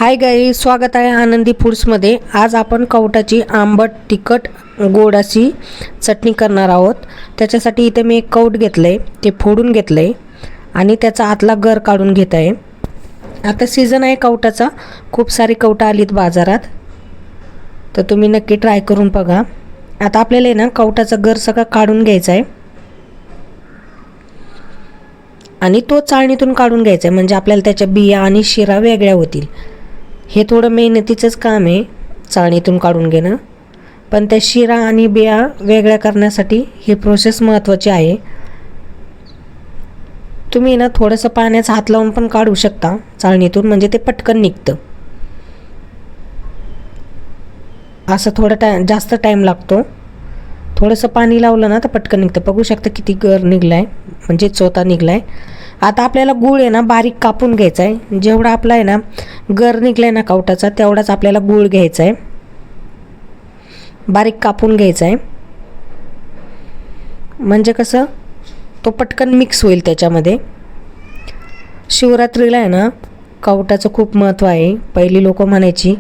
हाय गाई, स्वागत आहे आनंदी फूड्समध्ये। आज आपण कवटाची आंबट तिखट गोड अशी चटणी करणार आहोत। त्याच्यासाठी इथे मी एक कवट घेतलंय, ते फोडून घेतलंय आणि त्याचा आतला गर काढून घेत आहे। आता सीजन आहे कवटाचा, खूप सारी कवटा आलीत बाजारात, तर तुम्ही नक्की ट्राय करून बघा। आता आपल्याला ना कवटाचा गर सगळा काढून घ्यायचा आहे आणि तो चाळणीतून काढून घ्यायचा आहे, म्हणजे आपल्याला त्याच्या बिया आणि शिरा वेगळ्या होतील। हे थोडं मेहनतीचंच काम आहे चाळणीतून काढून घेणं, पण त्या शिरा आणि बिया वेगळ्या करण्यासाठी ही प्रोसेस महत्त्वाची आहे। तुम्ही ना थोडंसं पाण्याचा हात लावून पण काढू शकता चाळणीतून, म्हणजे ते पटकन निघतं। असं थोडं जास्त टाईम लागतो, थोडंसं पाणी लावलं ना तर पटकन निघतं। बघू शकता किती गर निघलाय, म्हणजे चोथा निघलाय। आता आपल्याला गूळ आहे ना बारीक कापून घ्यायचा आहे। जेवढा आपला आहे ना गर निघलाय ना कवटाचा, तेवढाच आपल्याला गूळ घ्यायचा आहे, बारीक कापून घ्यायचा आहे, म्हणजे कसं तो पटकन मिक्स होईल त्याच्यामध्ये। शिवरात्रीला आहे ना कवटाचं खूप महत्त्व आहे। पहिली लोक म्हणायची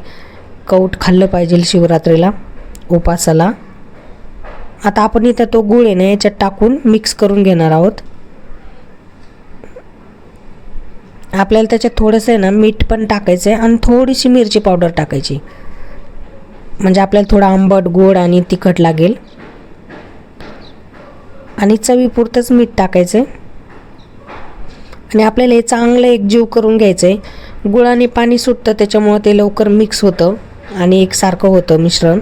कवट खाल्लं पाहिजे शिवरात्रीला उपासाला। आता आपण इथं तो गूळ आहे ना याच्यात टाकून मिक्स करून घेणार आहोत। आपल्याला त्याच्यात थोडंसं आहे ना मीठ पण टाकायचं आहे आणि थोडीशी मिरची पावडर टाकायची, म्हणजे आपल्याला थोडा आंबट गोड आणि तिखट लागेल। आणि चवीपुरतंच मीठ टाकायचं आहे आणि आपल्याला हे चांगलं एकजीव करून घ्यायचं आहे। गुळाने पाणी सुटतं, त्याच्यामुळे ते लवकर मिक्स होतं आणि एकसारखं होतं मिश्रण।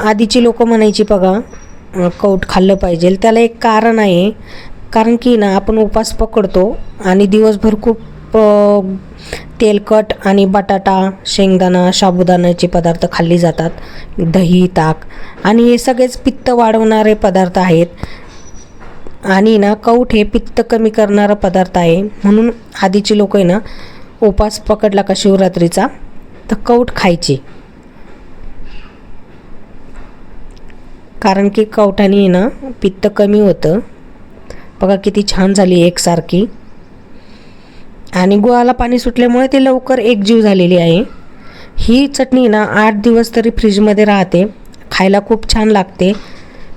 आधीची लोक म्हणायची बघा कवट खाल्लं पाहिजे, त्याला एक कारण आहे। कारण की ना आपण उपवास पकडतो आणि दिवसभर खूप तेलकट आणि बटाटा, शेंगदाणा, साबुदाण्याचे पदार्थ खाल्ली जातात, दही, ताक, आणि हे सगळेच पित्त वाढवणारे पदार्थ आहेत। आणि ना कवट हे पित्त कमी करणारा पदार्थ आहे, म्हणून आधीची लोक आहे ना उपवास पकडला का शिवरात्रीचा तर कवट खायचे, कारण की कवठाने ना पित्त कमी होतं। बघा किती छान झाली एकसारखी, आणि गुळाला पाणी सुटल्यामुळे ते लवकर एकजीव झालेली आहे। ही चटणी ना 8 दिवस तरी फ्रीजमध्ये राहते, खायला खूप छान लागते।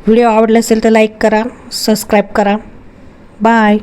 व्हिडिओ आवडला असेल तर लाईक करा, सबस्क्राईब करा। बाय।